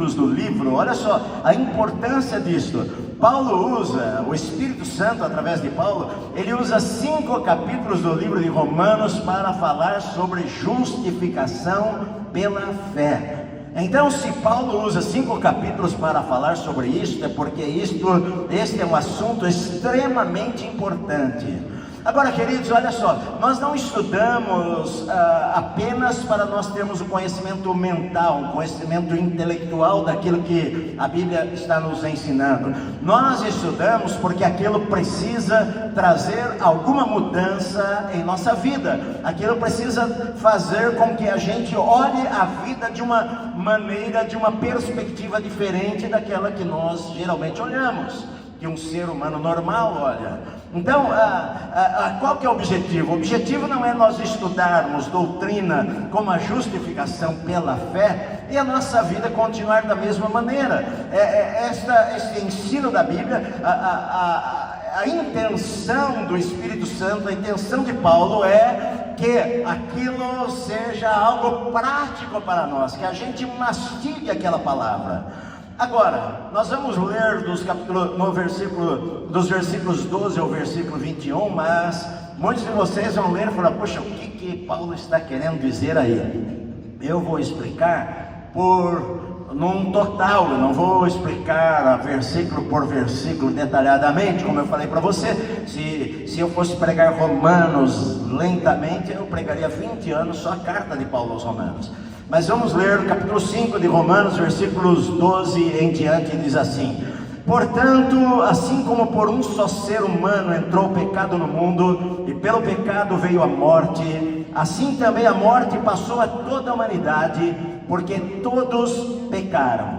capítulos do livro. Olha só a importância disso. Paulo usa, o Espírito Santo através de Paulo, ele usa 5 capítulos do livro de Romanos para falar sobre justificação pela fé. Então, se Paulo usa 5 capítulos para falar sobre isso, é porque este é um assunto extremamente importante. Agora, queridos, olha só, nós não estudamos apenas para nós termos um conhecimento mental, um conhecimento intelectual daquilo que a Bíblia está nos ensinando. Nós estudamos porque aquilo precisa trazer alguma mudança em nossa vida. Aquilo precisa fazer com que a gente olhe a vida de uma maneira, de uma perspectiva diferente daquela que nós geralmente olhamos, que um ser humano normal olha. Então, qual que é o objetivo? O objetivo não é nós estudarmos doutrina como a justificação pela fé e a nossa vida continuar da mesma maneira. Este ensino da Bíblia, a intenção do Espírito Santo, a intenção de Paulo é que aquilo seja algo prático para nós, que a gente mastigue aquela palavra. Agora, nós vamos ler dos versículos 12 ao versículo 21, mas muitos de vocês vão ler e falar: poxa, o que Paulo está querendo dizer aí? Eu vou explicar num total, eu não vou explicar versículo por versículo detalhadamente, como eu falei para você. Se eu fosse pregar Romanos lentamente, eu pregaria 20 anos só a carta de Paulo aos Romanos. Mas vamos ler o capítulo 5 de Romanos, versículos 12 em diante, diz assim: portanto, assim como por um só ser humano entrou o pecado no mundo, e pelo pecado veio a morte, assim também a morte passou a toda a humanidade, porque todos pecaram.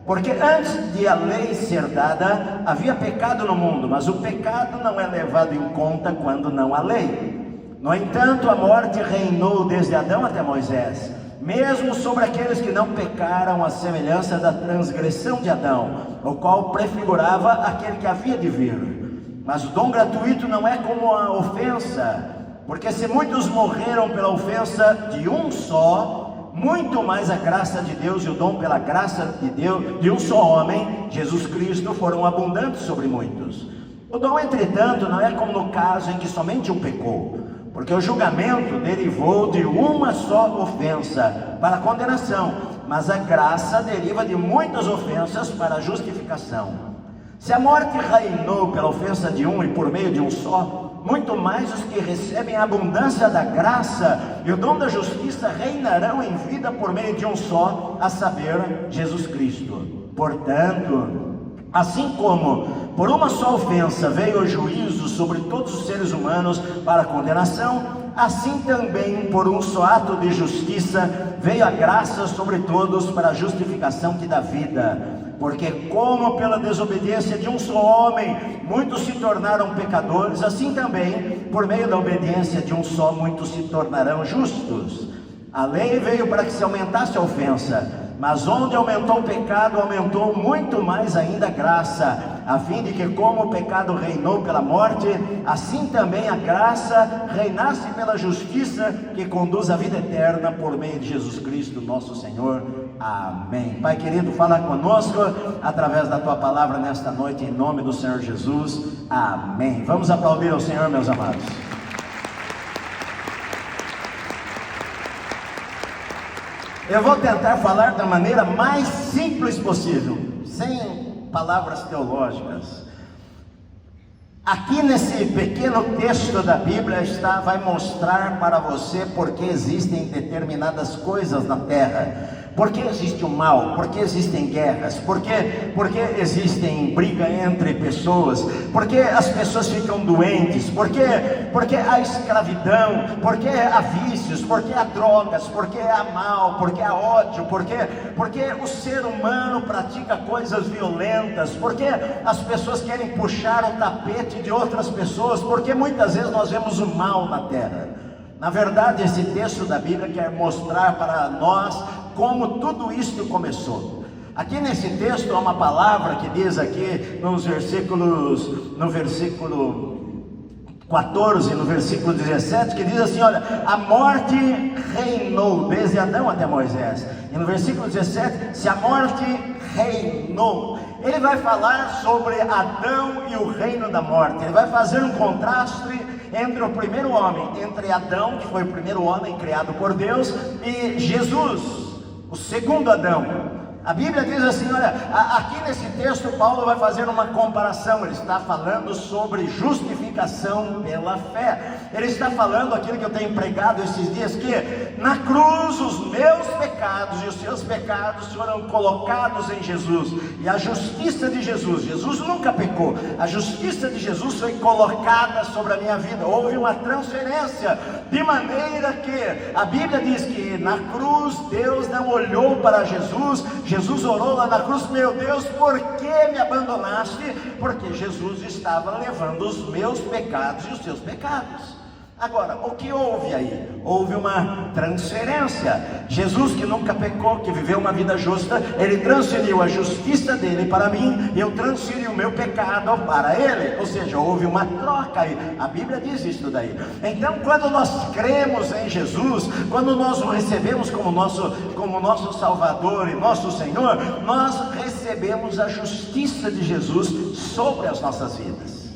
Porque antes de a lei ser dada, havia pecado no mundo, mas o pecado não é levado em conta quando não há lei. No entanto, a morte reinou desde Adão até Moisés, mesmo sobre aqueles que não pecaram, à semelhança da transgressão de Adão, o qual prefigurava aquele que havia de vir. Mas o dom gratuito não é como a ofensa, porque se muitos morreram pela ofensa de um só, muito mais a graça de Deus e o dom pela graça de Deus, de um só homem, Jesus Cristo, foram abundantes sobre muitos. O dom, entretanto, não é como no caso em que somente um pecou, porque o julgamento derivou de uma só ofensa para a condenação, mas a graça deriva de muitas ofensas para a justificação. Se a morte reinou pela ofensa de um e por meio de um só, muito mais os que recebem a abundância da graça e o dom da justiça reinarão em vida por meio de um só, a saber, Jesus Cristo. Portanto, assim como por uma só ofensa veio o juízo sobre todos os seres humanos para a condenação, assim também por um só ato de justiça veio a graça sobre todos para a justificação que dá vida. Porque como pela desobediência de um só homem muitos se tornaram pecadores, assim também por meio da obediência de um só muitos se tornarão justos. A lei veio para que se aumentasse a ofensa, mas onde aumentou o pecado, aumentou muito mais ainda a graça, a fim de que como o pecado reinou pela morte, assim também a graça reinasse pela justiça que conduz à vida eterna por meio de Jesus Cristo nosso Senhor. Amém. Pai querido, fala conosco através da Tua palavra nesta noite, em nome do Senhor Jesus. Amém. Vamos aplaudir ao Senhor, meus amados. Eu vou tentar falar da maneira mais simples possível, sem palavras teológicas. Aqui nesse pequeno texto da Bíblia vai mostrar para você porque existem determinadas coisas na terra. Por que existe o mal? Por que existem guerras? Por que existem briga entre pessoas? Por que as pessoas ficam doentes? Por que há escravidão? Por que há vícios? Por que há drogas? Por que há mal? Por que há ódio? Por que o ser humano pratica coisas violentas? Por que as pessoas querem puxar o tapete de outras pessoas? Porque muitas vezes nós vemos o mal na terra. Na verdade, esse texto da Bíblia quer mostrar para nós como tudo isto começou. Aqui nesse texto há uma palavra que diz aqui no versículo 14, no versículo 17, que diz assim, olha, a morte reinou desde Adão até Moisés. E no versículo 17, se a morte reinou, ele vai falar sobre Adão e o reino da morte. Ele vai fazer um contraste entre o primeiro homem, entre Adão, que foi o primeiro homem criado por Deus, e Jesus, o segundo Adão. A Bíblia diz assim, olha, aqui nesse texto Paulo vai fazer uma comparação. Ele está falando sobre justificação pela fé. Ele está falando aquilo que eu tenho pregado esses dias, que na cruz os meus pecados e os seus pecados foram colocados em Jesus, e a justiça de Jesus, Jesus nunca pecou, a justiça de Jesus foi colocada sobre a minha vida. Houve uma transferência, de maneira que a Bíblia diz que na cruz Deus não olhou para Jesus. Jesus orou lá na cruz, meu Deus, por que me abandonaste? Porque Jesus estava levando os meus pecados e os seus pecados. Agora, o que houve aí? Houve uma transferência. Jesus, que nunca pecou, que viveu uma vida justa, ele transferiu a justiça dele para mim, e eu transferi o meu pecado para ele. Ou seja, houve uma troca aí. A Bíblia diz isso daí. Então, quando nós cremos em Jesus, quando nós o recebemos como nosso Salvador e nosso Senhor, nós recebemos a justiça de Jesus sobre as nossas vidas.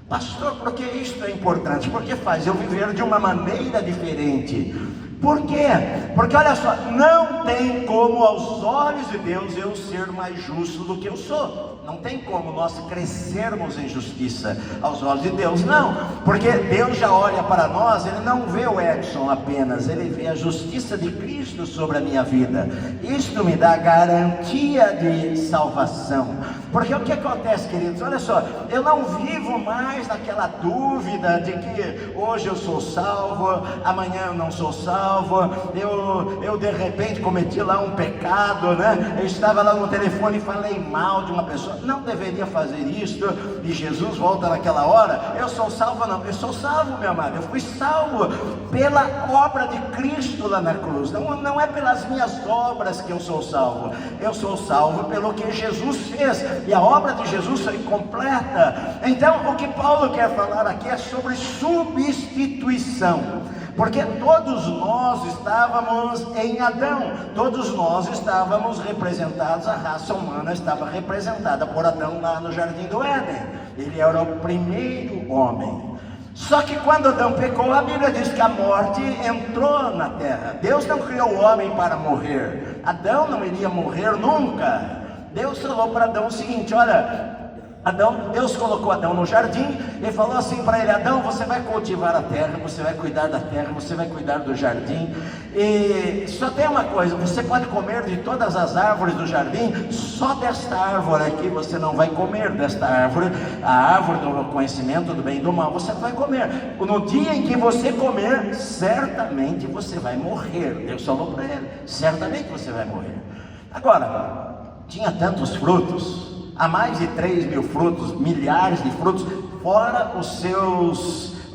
Pastor, por que isto é importante? Porque faz eu viver de uma maneira diferente. Por quê? Porque olha só, não tem como aos olhos de Deus eu ser mais justo do que eu sou. Não tem como nós crescermos em justiça aos olhos de Deus, não. Porque Deus já olha para nós, Ele não vê o Edson apenas, Ele vê a justiça de Cristo sobre a minha vida. Isto me dá garantia de salvação. Porque o que acontece, queridos? Olha só, eu não vivo mais naquela dúvida de que hoje eu sou salvo, amanhã eu não sou salvo. Eu de repente cometi lá um pecado, né? Eu estava lá no telefone e falei mal de uma pessoa. Não deveria fazer isso. E Jesus volta naquela hora. Eu sou salvo? Não, eu sou salvo, meu amado. Eu fui salvo pela obra de Cristo lá na cruz. Não é pelas minhas obras que eu sou salvo. Eu sou salvo pelo que Jesus fez, e a obra de Jesus foi completa. Então o que Paulo quer falar aqui é sobre substituição. Porque todos nós estávamos em Adão, todos nós estávamos representados, a raça humana estava representada por Adão lá no Jardim do Éden. Ele era o primeiro homem. Só que quando Adão pecou, a Bíblia diz que a morte entrou na terra. Deus não criou o homem para morrer. Adão não iria morrer nunca. Deus falou para Adão o seguinte, olha, Deus colocou Adão no jardim e falou assim para ele, Adão, você vai cultivar a terra, você vai cuidar da terra, você vai cuidar do jardim, e só tem uma coisa, você pode comer de todas as árvores do jardim, só desta árvore aqui você não vai comer, desta árvore, a árvore do conhecimento do bem e do mal, você não vai comer. No dia em que você comer, certamente você vai morrer. Deus falou para ele, certamente você vai morrer. Agora, tinha tantos frutos, há mais de 3.000 frutos, milhares de frutos, fora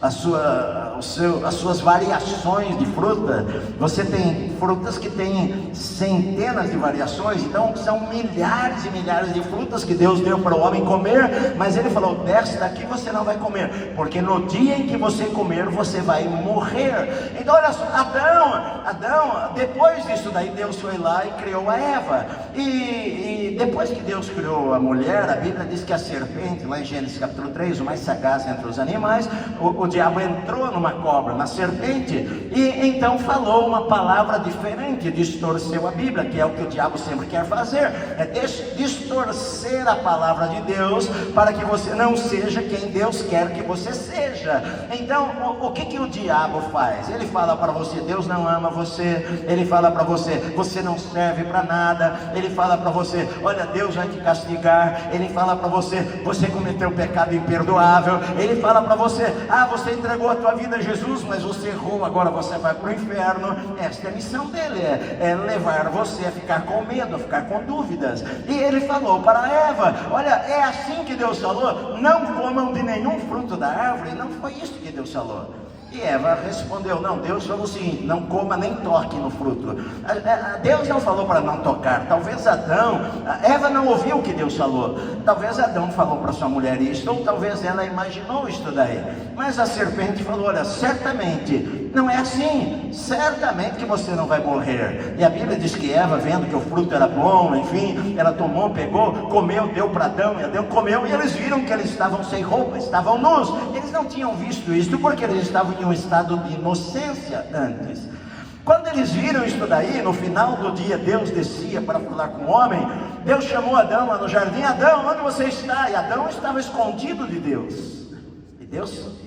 as suas variações de fruta. Você tem frutas que têm centenas de variações, então são milhares e milhares de frutas que Deus deu para o homem comer, mas ele falou, desta aqui você não vai comer, porque no dia em que você comer, você vai morrer. Então olha só, Adão, depois disso daí, Deus foi lá e criou a Eva, e depois que Deus criou a mulher, a Bíblia diz que a serpente, lá em Gênesis capítulo 3, o mais sagaz entre os animais, o diabo entrou numa cobra, na serpente, e então falou uma palavra diferente, distorceu a Bíblia, que é o que o diabo sempre quer fazer, é distorcer a palavra de Deus, para que você não seja quem Deus quer que você seja. Então, o que o diabo faz? Ele fala para você, Deus não ama você, ele fala para você, você não serve para nada, ele fala para você, olha, Deus vai te castigar, ele fala para você, você cometeu um pecado imperdoável, ele fala para você, você entregou a tua vida a Jesus, mas você errou, agora você vai para o inferno. Esta é a missão dele, é levar você a ficar com medo, a ficar com dúvidas. E ele falou para Eva, olha, é assim que Deus falou, não comam de nenhum fruto da árvore. Não foi isso que Deus falou. E Eva respondeu: não, Deus falou o seguinte: não coma nem toque no fruto. Deus não falou para não tocar. Talvez Eva não ouviu o que Deus falou. Talvez Adão falou para sua mulher isso, ou talvez ela imaginou isso daí. Mas a serpente falou: olha, certamente não é assim, certamente que você não vai morrer. E a Bíblia diz que Eva, vendo que o fruto era bom, enfim, ela tomou, pegou, comeu, deu para Adão, e Adão comeu, e eles viram que eles estavam sem roupa, estavam nus. Eles não tinham visto isso porque eles estavam em um estado de inocência antes. Quando eles viram isso daí, no final do dia, Deus descia para falar com o homem. Deus chamou Adão lá no jardim: Adão, onde você está? E Adão estava escondido de Deus.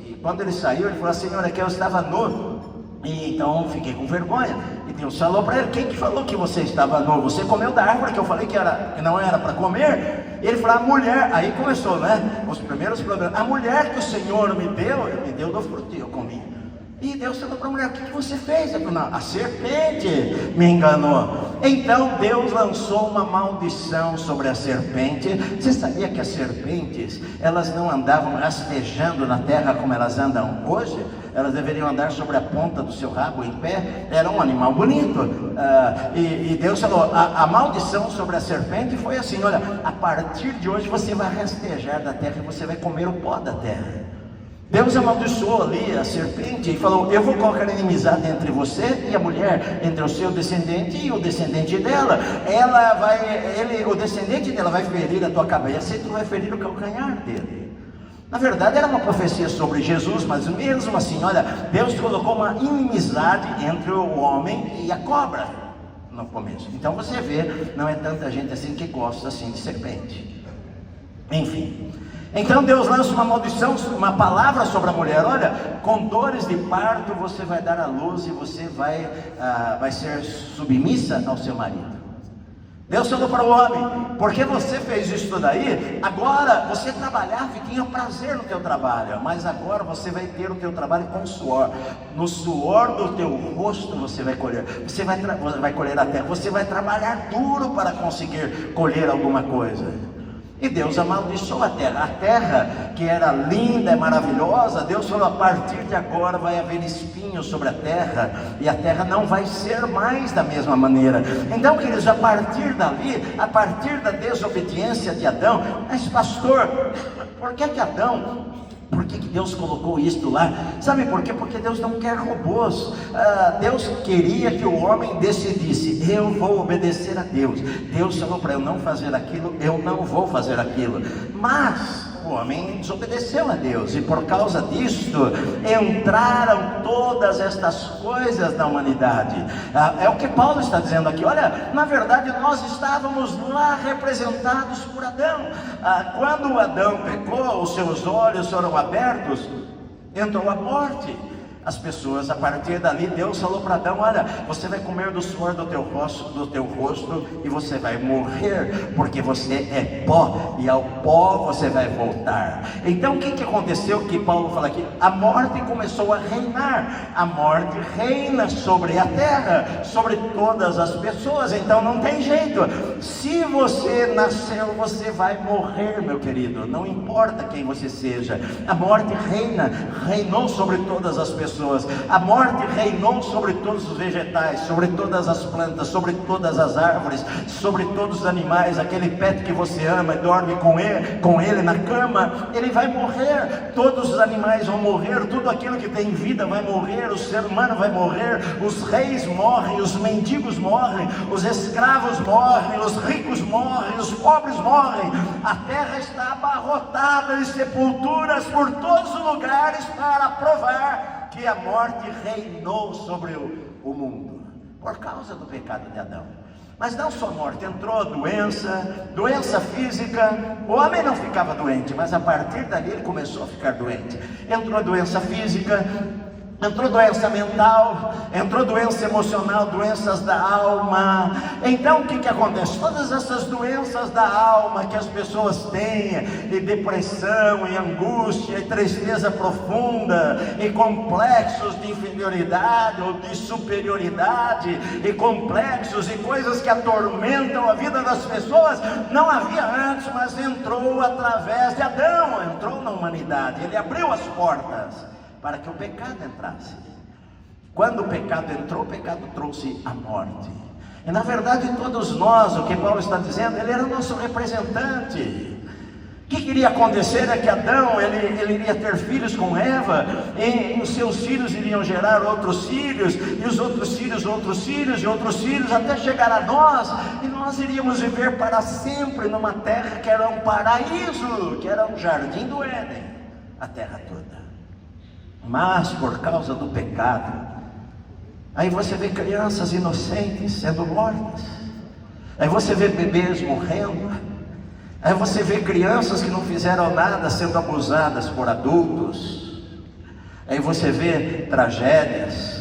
E quando ele saiu, ele falou: Senhor, é que eu estava nu, e então fiquei com vergonha. E Deus falou para ele: quem que falou que você estava nu? Você comeu da árvore que eu falei que não era para comer? E ele falou: a mulher, aí começou, né, os primeiros problemas. A mulher que o Senhor me deu do fruto e eu comi. E Deus falou para a mulher: o que você fez? Eu falei: não, a serpente me enganou. Então Deus lançou uma maldição sobre a serpente. Você sabia que as serpentes, elas não andavam rastejando na terra como elas andam hoje? Elas deveriam andar sobre a ponta do seu rabo em pé. Era um animal bonito. E Deus falou: a maldição sobre a serpente foi assim: olha, a partir de hoje você vai rastejar da terra e você vai comer o pó da terra. Deus amaldiçoou ali a serpente e falou: eu vou colocar inimizade entre você e a mulher, entre o seu descendente e o descendente dela. O descendente dela vai ferir a tua cabeça e tu vai ferir o calcanhar dele. Na verdade era uma profecia sobre Jesus, mas mesmo assim, olha, Deus colocou uma inimizade entre o homem e a cobra no começo. Então você vê, não é tanta gente assim que gosta assim de serpente. Enfim, então Deus lança uma maldição, uma palavra sobre a mulher: olha, com dores de parto você vai dar à luz e você vai ser submissa ao seu marido. Deus falou para o homem: porque você fez isso daí, agora você trabalhava e tinha prazer no teu trabalho, mas agora você vai ter o teu trabalho com suor. No suor do teu rosto você vai colher. Você vai colher a terra. Você vai trabalhar duro para conseguir colher alguma coisa. E Deus amaldiçoou a terra que era linda e maravilhosa. Deus falou: a partir de agora vai haver espinhos sobre a terra, e a terra não vai ser mais da mesma maneira. Então, queridos, a partir dali, a partir da desobediência de Adão, mas pastor, por que Deus colocou isso lá? Sabe por quê? Porque Deus não quer robôs. Deus queria que o homem decidisse: eu vou obedecer a Deus. Deus falou para eu não fazer aquilo, eu não vou fazer aquilo. Mas o homem desobedeceu a Deus, e por causa disso entraram todas estas coisas na humanidade. É o que Paulo está dizendo aqui. Olha, na verdade nós estávamos lá representados por Adão. Quando Adão pecou, os seus olhos foram abertos, entrou a morte. As pessoas, a partir dali, Deus falou para Adão: olha, você vai comer do suor do teu rosto e você vai morrer, porque você é pó, e ao pó você vai voltar. Então o que aconteceu que Paulo fala aqui? A morte começou a reinar. A morte reina sobre a terra, sobre todas as pessoas. Então não tem jeito. Se você nasceu, você vai morrer, meu querido. Não importa quem você seja. A morte reinou sobre todas as pessoas. A morte reinou sobre todos os vegetais, sobre todas as plantas, sobre todas as árvores, sobre todos os animais. Aquele pet que você ama e dorme com ele na cama, ele vai morrer. Todos os animais vão morrer, tudo aquilo que tem vida vai morrer, o ser humano vai morrer, os reis morrem, os mendigos morrem, os escravos morrem, os ricos morrem, os pobres morrem. A terra está abarrotada de sepulturas por todos os lugares para provar que a morte reinou sobre o mundo, por causa do pecado de Adão. Mas não só morte, entrou doença física. O homem não ficava doente, mas a partir dali ele começou a ficar doente. Entrou doença física, entrou doença mental, entrou doença emocional, doenças da alma. Então o que acontece? Todas essas doenças da alma que as pessoas têm, e depressão, e angústia, e tristeza profunda, e complexos de inferioridade ou de superioridade, e complexos e coisas que atormentam a vida das pessoas, não havia antes, mas entrou através de Adão, entrou na humanidade. Ele abriu as portas para que o pecado entrasse. Quando o pecado entrou, o pecado trouxe a morte. E na verdade todos nós, o que Paulo está dizendo, ele era o nosso representante. O que iria acontecer é que Adão, ele iria ter filhos com Eva, e os seus filhos iriam gerar outros filhos, e os outros filhos, e outros filhos, até chegar a nós, e nós iríamos viver para sempre numa terra que era um paraíso, que era um jardim do Éden, a terra toda. Mas por causa do pecado, aí você vê crianças inocentes sendo mortas, aí você vê bebês morrendo, aí você vê crianças que não fizeram nada sendo abusadas por adultos, aí você vê tragédias,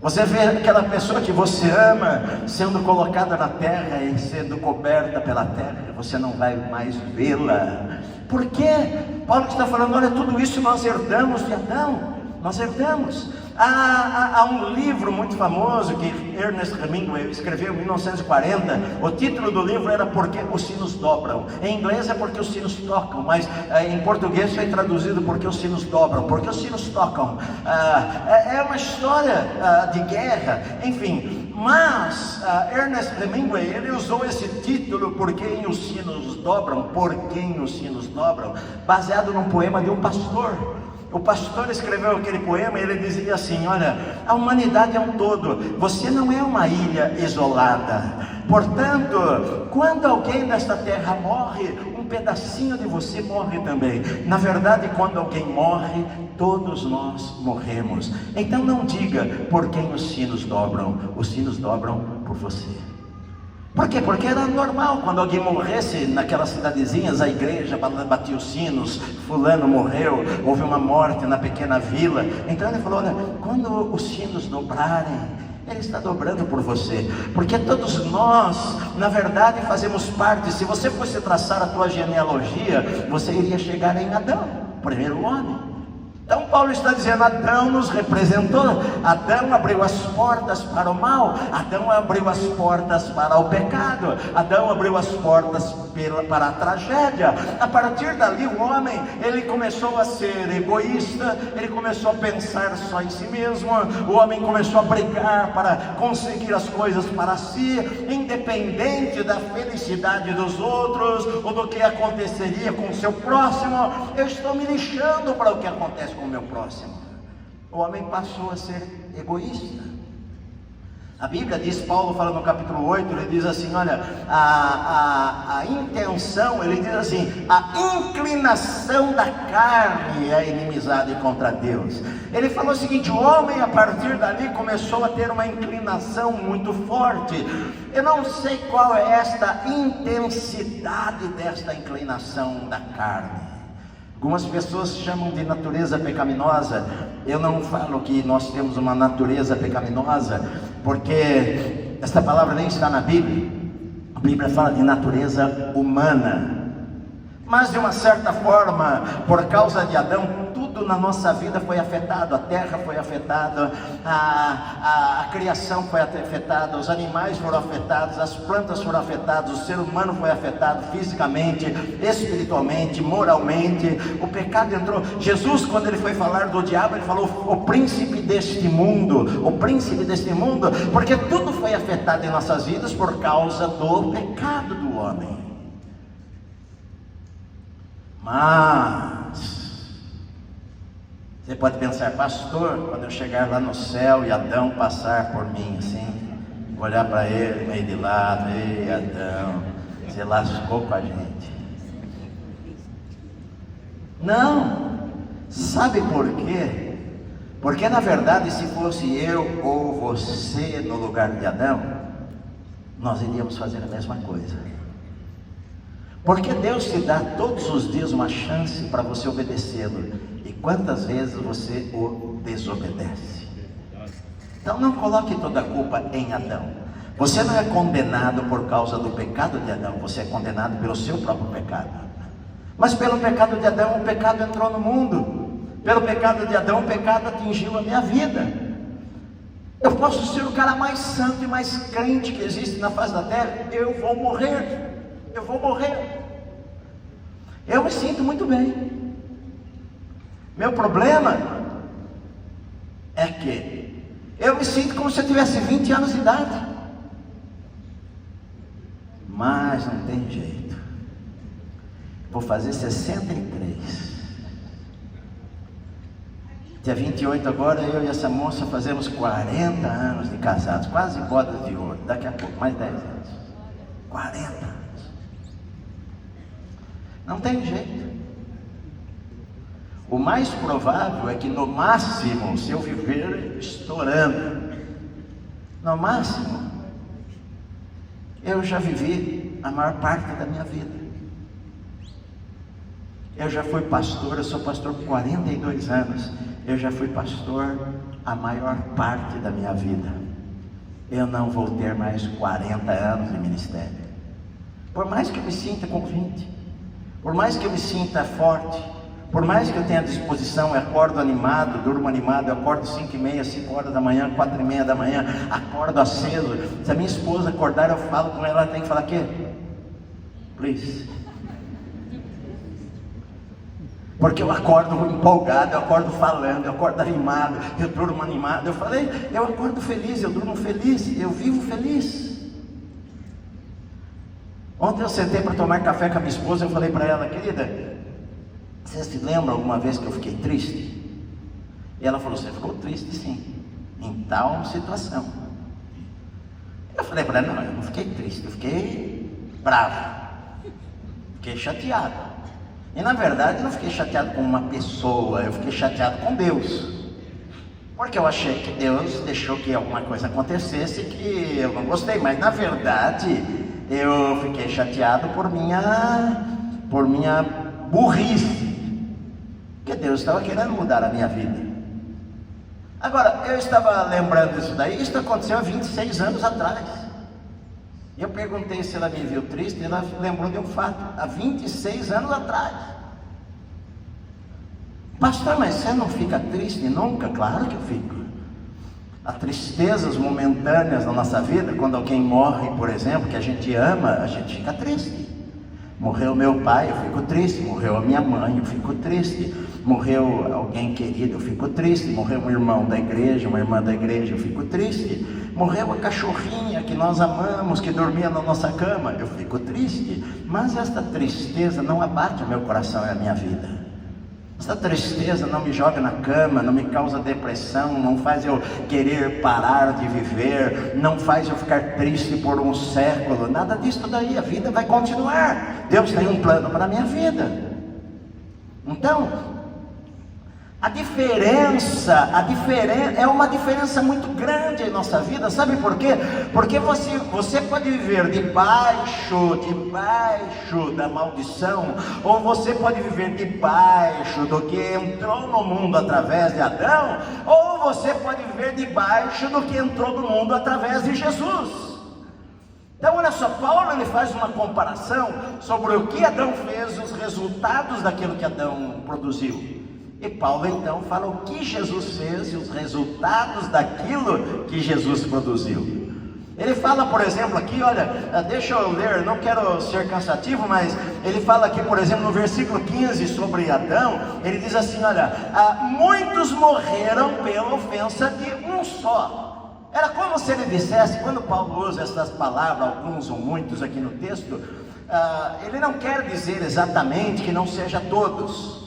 você vê aquela pessoa que você ama sendo colocada na terra e sendo coberta pela terra, você não vai mais vê-la. Por quê? Paulo está falando, olha, tudo isso nós herdamos de Adão, nós herdamos. Há um livro muito famoso que Ernest Hemingway escreveu em 1940. O título do livro era Por que os Sinos Dobram. Em inglês é Porque os Sinos Tocam, mas em português foi traduzido Por que os Sinos Dobram, porque os sinos tocam. É uma história de guerra, enfim. Mas Ernest Hemingway, ele usou esse título, Por que os Sinos Dobram, baseado num poema de um pastor. O pastor escreveu aquele poema e ele dizia assim, olha, a humanidade é um todo, você não é uma ilha isolada, portanto, quando alguém nesta terra morre, um pedacinho de você morre também. Na verdade, quando alguém morre, todos nós morremos. Então não diga por quem os sinos dobram por você. Por quê? Porque era normal, quando alguém morresse naquelas cidadezinhas, a igreja batia os sinos, fulano morreu, houve uma morte na pequena vila. Então ele falou, olha, quando os sinos dobrarem, ele está dobrando por você, porque todos nós, na verdade, fazemos parte. Se você fosse traçar a tua genealogia, você iria chegar em Adão, o primeiro homem. Então Paulo está dizendo, Adão nos representou, Adão abriu as portas para o mal, Adão abriu as portas para o pecado, Adão abriu as portas para a tragédia. A partir dali o homem, ele começou a ser egoísta, ele começou a pensar só em si mesmo, o homem começou a brigar para conseguir as coisas para si, independente da felicidade dos outros, ou do que aconteceria com o seu próximo. Eu estou me lixando para o que acontece com o meu próximo. O homem passou a ser egoísta. A Bíblia diz, Paulo fala no capítulo 8, ele diz assim, olha, a intenção, ele diz assim, a inclinação da carne é inimizade contra Deus. Ele falou o seguinte, o homem a partir dali começou a ter uma inclinação muito forte. Eu não sei qual é esta intensidade desta inclinação da carne. Algumas pessoas chamam de natureza pecaminosa. Eu não falo que nós temos uma natureza pecaminosa, porque esta palavra nem está na Bíblia. A Bíblia fala de natureza humana. Mas de uma certa forma, por causa de Adão, tudo na nossa vida foi afetado. A terra foi afetada, a criação foi afetada, os animais foram afetados, as plantas foram afetadas, o ser humano foi afetado fisicamente, espiritualmente, moralmente. O pecado entrou. Jesus, quando ele foi falar do diabo, ele falou o príncipe deste mundo, porque tudo foi afetado em nossas vidas por causa do pecado do homem. Mas você pode pensar, pastor, quando eu chegar lá no céu e Adão passar por mim assim, olhar para ele meio de lado, ei Adão, você lascou com a gente. Não, sabe por quê? Porque na verdade, se fosse eu ou você no lugar de Adão, nós iríamos fazer a mesma coisa. Porque Deus te dá todos os dias uma chance para você obedecê-lo. E quantas vezes você o desobedece? Então não coloque toda a culpa em Adão. Você não é condenado por causa do pecado de Adão, você é condenado pelo seu próprio pecado. Mas pelo pecado de Adão, o pecado entrou no mundo. Pelo pecado de Adão, o pecado atingiu a minha vida. Eu posso ser o cara mais santo e mais crente que existe na face da terra, eu vou morrer. Eu me sinto muito bem. Meu problema é que eu me sinto como se eu tivesse 20 anos de idade. Mas não tem jeito. Vou fazer 63. Dia 28 agora, eu e essa moça fazemos 40 anos de casados, quase bodas de ouro. Daqui a pouco, mais 10 anos. 40 anos. Não tem jeito. O mais provável é que no máximo, se eu viver estourando, no máximo, eu já vivi a maior parte da minha vida. Eu já fui pastor, eu sou pastor por 42 anos. Eu já fui pastor a maior parte da minha vida. Eu não vou ter mais 40 anos de ministério. Por mais que eu me sinta com 20, por mais que eu me sinta forte, por mais que eu tenha disposição, eu acordo animado, durmo animado, eu acordo 5h30, 5 horas da manhã, 4h30 da manhã, acordo aceso. Se a minha esposa acordar, eu falo com ela, ela tem que falar: "Quê? Please." Porque eu acordo empolgado, eu acordo falando, eu acordo animado, eu durmo animado. Eu falei, eu acordo feliz, eu durmo feliz, eu vivo feliz. Ontem eu sentei para tomar café com a minha esposa, eu falei para ela: "Querida, você se lembra alguma vez que eu fiquei triste?" E ela falou: "Você ficou triste, sim, em tal situação." Eu falei para ela: "Não, eu não fiquei triste, eu fiquei bravo, fiquei chateado. E na verdade eu não fiquei chateado com uma pessoa, eu fiquei chateado com Deus. Porque eu achei que Deus deixou que alguma coisa acontecesse que eu não gostei. Mas na verdade eu fiquei chateado por minha burrice. Porque Deus estava querendo mudar a minha vida." Agora, eu estava lembrando disso daí, isso aconteceu há 26 anos atrás. Eu perguntei se ela me viu triste, e ela lembrou de um fato, há 26 anos atrás. "Pastor, mas você não fica triste nunca?" Claro que eu fico. Há tristezas momentâneas na nossa vida. Quando alguém morre, por exemplo, que a gente ama, a gente fica triste. Morreu meu pai, eu fico triste. Morreu a minha mãe, eu fico triste. Morreu alguém querido, eu fico triste. Morreu um irmão da igreja, uma irmã da igreja, eu fico triste. Morreu a cachorrinha que nós amamos, que dormia na nossa cama, eu fico triste. Mas esta tristeza não abate o meu coração e a minha vida. Essa tristeza não me joga na cama, não me causa depressão, não faz eu querer parar de viver, não faz eu ficar triste por um século, nada disso daí. A vida vai continuar. Deus tem um plano para a minha vida. Então, a diferença é uma diferença muito grande em nossa vida. Sabe por quê? Porque você pode viver debaixo da maldição, ou você pode viver debaixo do que entrou no mundo através de Adão, ou você pode viver debaixo do que entrou no mundo através de Jesus. Então olha só, Paulo ele faz uma comparação sobre o que Adão fez, os resultados daquilo que Adão produziu. E Paulo então fala o que Jesus fez e os resultados daquilo que Jesus produziu. Ele fala, por exemplo, aqui, olha, deixa eu ler, não quero ser cansativo, mas ele fala aqui, por exemplo, no versículo 15 sobre Adão, ele diz assim, olha, muitos morreram pela ofensa de um só. Era como se ele dissesse, quando Paulo usa essas palavras, alguns ou muitos aqui no texto, ele não quer dizer exatamente que não seja todos.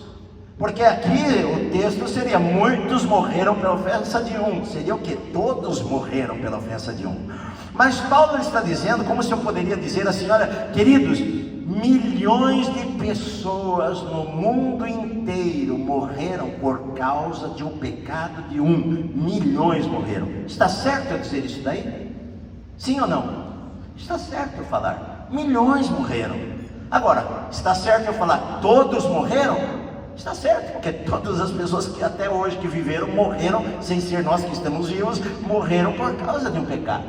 Porque aqui o texto seria: muitos morreram pela ofensa de um. Seria o que? Todos morreram pela ofensa de um. Mas Paulo está dizendo, como se eu poderia dizer assim, olha, queridos, milhões de pessoas no mundo inteiro morreram por causa de um pecado de um. Milhões morreram. Está certo eu dizer isso daí? Sim ou não? Está certo eu falar, milhões morreram. Agora, está certo eu falar, todos morreram? Está certo, porque todas as pessoas que até hoje que viveram, morreram, sem ser nós que estamos vivos, morreram por causa de um pecado.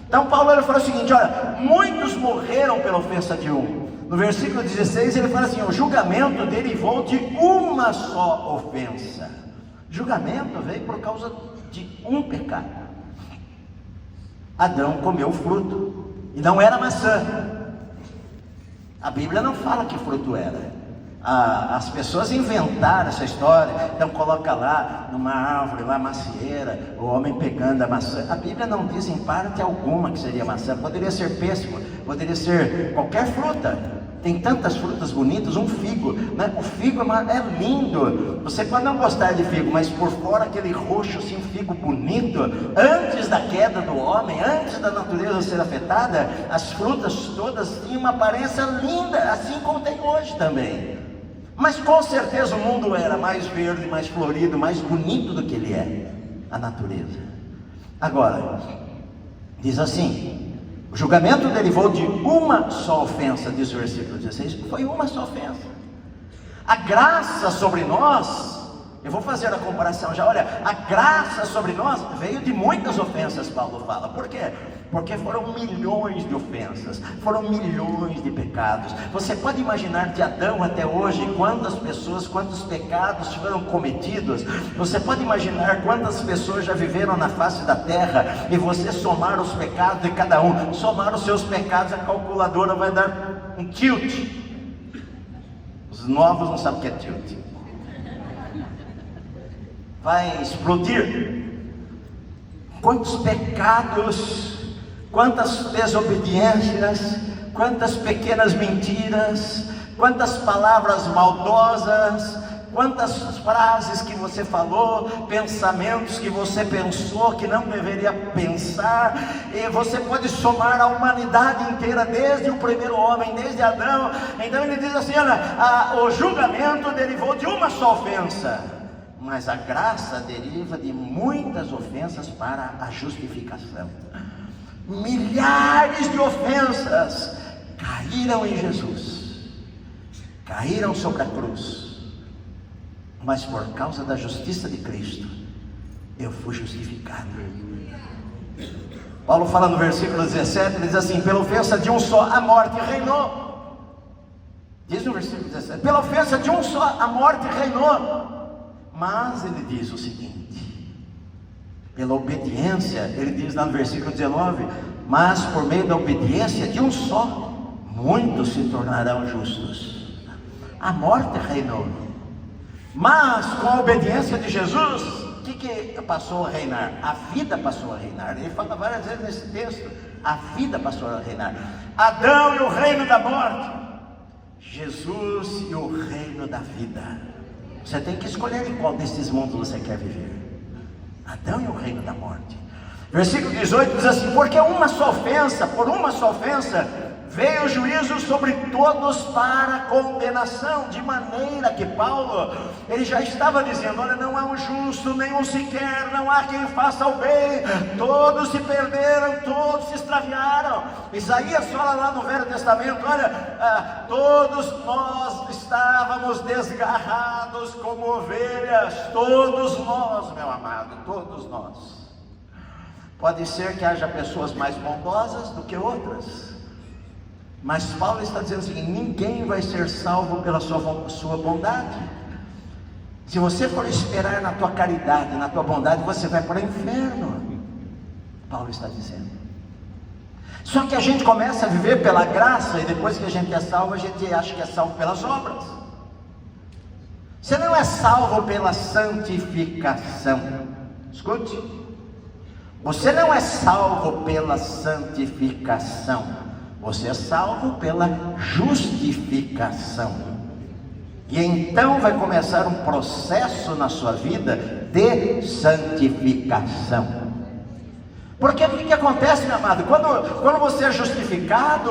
Então Paulo ele fala o seguinte, olha, muitos morreram pela ofensa de um. No versículo 16 ele fala assim, o julgamento derivou de uma só ofensa. Julgamento veio por causa de um pecado. Adão comeu o fruto, e não era maçã. A Bíblia não fala que fruto era. As pessoas inventaram essa história. Então coloca lá numa árvore, lá macieira, o homem pegando a maçã. A Bíblia não diz em parte alguma que seria maçã. Poderia ser pêssego, poderia ser qualquer fruta. Tem tantas frutas bonitas, um figo, né? O figo é lindo. Você pode não gostar de figo, mas por fora aquele roxo, assim, um figo bonito. Antes da queda do homem, antes da natureza ser afetada, as frutas todas tinham uma aparência linda, assim como tem hoje também. Mas com certeza o mundo era mais verde, mais florido, mais bonito do que ele é, a natureza. Agora, diz assim: o julgamento derivou de uma só ofensa, diz o versículo 16, foi uma só ofensa. A graça sobre nós, eu vou fazer a comparação já, olha, a graça sobre nós veio de muitas ofensas, Paulo fala. Por quê? Porque foram milhões de ofensas, foram milhões de pecados. Você pode imaginar de Adão até hoje quantas pessoas, quantos pecados foram cometidos. Você pode imaginar quantas pessoas já viveram na face da terra, e você somar os pecados de cada um, somar os seus pecados, a calculadora vai dar um tilt. Os novos não sabem o que é tilt. Vai explodir. Quantos pecados, quantas desobediências, quantas pequenas mentiras, quantas palavras maldosas, quantas frases que você falou, pensamentos que você pensou que não deveria pensar. E você pode somar a humanidade inteira, desde o primeiro homem, desde Adão. Então ele diz assim, olha, o julgamento derivou de uma só ofensa, mas a graça deriva de muitas ofensas para a justificação. Milhares de ofensas caíram em Jesus, caíram sobre a cruz, mas por causa da justiça de Cristo, eu fui justificado. Paulo fala no versículo 17, ele diz assim: pela ofensa de um só a morte reinou. Diz no versículo 17, pela ofensa de um só a morte reinou. Mas ele diz o seguinte: pela obediência, ele diz lá no versículo 19, mas por meio da obediência de um só, muitos se tornarão justos. A morte reinou, mas com a obediência de Jesus, o que passou a reinar? A vida passou a reinar. Ele fala várias vezes nesse texto, a vida passou a reinar. Adão e o reino da morte, Jesus e o reino da vida. Você tem que escolher em qual desses mundos você quer viver. Adão e o reino da morte. Versículo 18 diz assim: porque uma só ofensa, por uma só ofensa, veio o juízo sobre todos para condenação. De maneira que Paulo, ele já estava dizendo: olha, não há um justo, nenhum sequer, não há quem faça o bem, todos se perderam, todos se extraviaram. Isaías fala lá no Velho Testamento, olha, todos nós estávamos desgarrados como ovelhas, todos nós, meu amado, todos nós. Pode ser que haja pessoas mais bondosas do que outras, mas Paulo está dizendo assim: ninguém vai ser salvo pela sua bondade. Se você for esperar na tua caridade, na tua bondade, você vai para o inferno. Paulo está dizendo. Só que a gente começa a viver pela graça, e depois que a gente é salvo, a gente acha que é salvo pelas obras. Você não é salvo pela santificação. Escute, você não é salvo pela santificação, você é salvo pela justificação. E então vai começar um processo na sua vida de santificação. Porque o que acontece, meu amado? Quando você é justificado,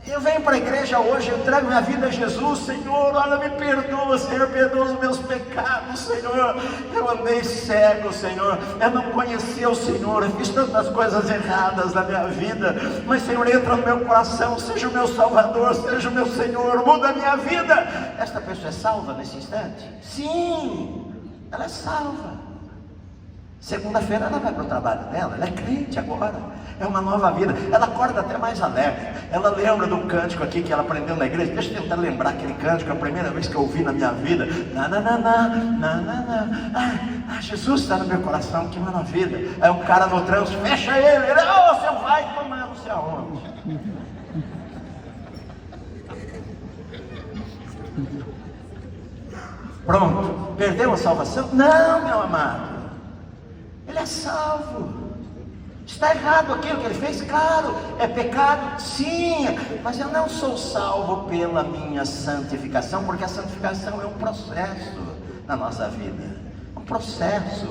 eu venho para a igreja hoje, eu entrego minha vida a Jesus. Senhor, olha, me perdoa, Senhor, perdoa os meus pecados, Senhor. Eu andei cego, Senhor, eu não conhecia o Senhor, eu fiz tantas coisas erradas na minha vida, mas Senhor, entra no meu coração, seja o meu Salvador, seja o meu Senhor, muda a minha vida. Esta pessoa é salva nesse instante? Sim, ela é salva. Segunda-feira ela vai para o trabalho dela, ela é crente agora, é uma nova vida, ela acorda até mais alegre, ela lembra do cântico aqui que ela aprendeu na igreja. Deixa eu tentar lembrar aquele cântico, a primeira vez que eu ouvi na minha vida. Jesus está no meu coração, que maravilha. Aí um cara no trânsito, fecha ele, você vai tomar não sei aonde. Pronto, perdeu a salvação? Não, meu amado, ele é salvo. Está errado aquilo que ele fez? Claro, é pecado? Sim, mas eu não sou salvo pela minha santificação, porque a santificação é um processo na nossa vida, um processo.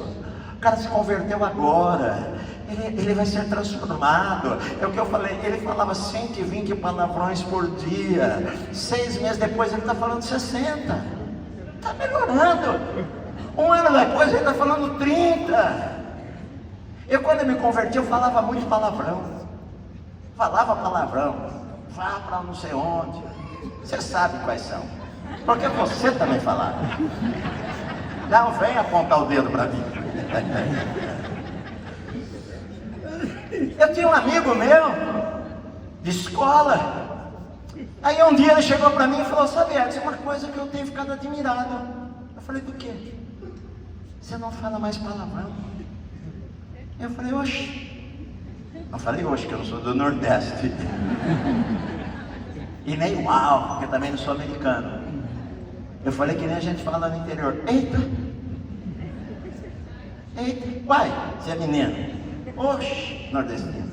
O cara se converteu agora, ele vai ser transformado. É o que eu falei, ele falava 120 palavrões por dia, 6 meses depois ele está falando 60, está melhorando. 1 ano depois ele está falando 30. Eu, quando eu me converti, eu falava muito palavrão. Falava palavrão. Vá para não sei onde. Você sabe quais são. Porque você também falava. Não vem apontar o dedo para mim. Eu tinha um amigo meu de escola. Aí um dia ele chegou para mim e falou: sabe, Edson, uma coisa que eu tenho ficado admirado. Eu falei: do quê? Você não fala mais palavrão. Eu falei: oxe. Não falei oxe, que eu não sou do Nordeste. E nem uau, porque também não sou americano. Eu falei que nem a gente fala no interior: eita. Eita, uai, você é menino. Oxe, nordestino.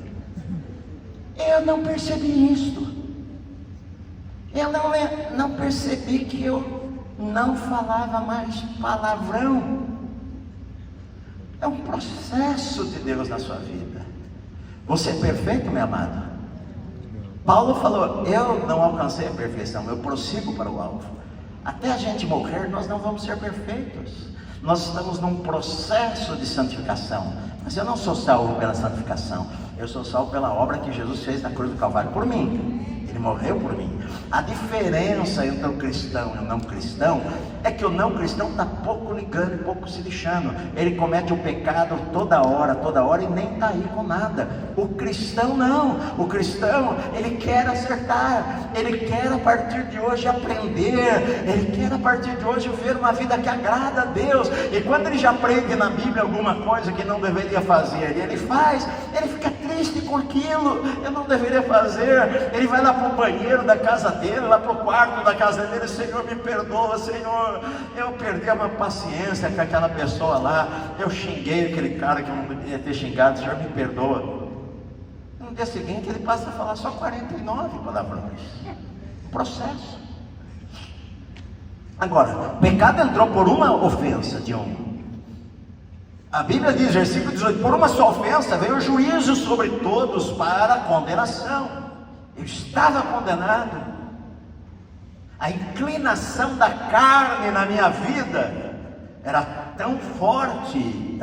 Eu não percebi isto. Eu não percebi que eu não falava mais palavrão. É um processo de Deus na sua vida. Você é perfeito, meu amado? Paulo falou: eu não alcancei a perfeição, eu prossigo para o alvo. Até a gente morrer, nós não vamos ser perfeitos. Nós estamos num processo de santificação. Mas eu não sou salvo pela santificação, eu sou salvo pela obra que Jesus fez na cruz do Calvário por mim. Ele morreu por mim. A diferença entre o cristão e o não cristão é que o não cristão está pouco ligando, pouco se lixando. Ele comete o pecado toda hora e nem está aí com nada. O cristão não. O cristão, ele quer acertar. Ele quer a partir de hoje aprender. Ele quer a partir de hoje ver uma vida que agrada a Deus. E quando ele já aprende na Bíblia alguma coisa que não deveria fazer, e ele faz, ele fica triste com aquilo. Eu não deveria fazer. Ele vai lá para o banheiro da casa dele, lá para o quarto da casa dele: Senhor, me perdoa, Senhor, eu perdi a minha paciência com aquela pessoa lá, eu xinguei aquele cara que eu não deveria ter xingado, Senhor, me perdoa. No dia seguinte ele passa a falar só 49 palavrões. Processo. Agora, o pecado entrou por uma ofensa de um. A Bíblia diz, versículo 18: por uma só ofensa veio o juízo sobre todos para condenação. Eu estava condenado. A inclinação da carne na minha vida era tão forte,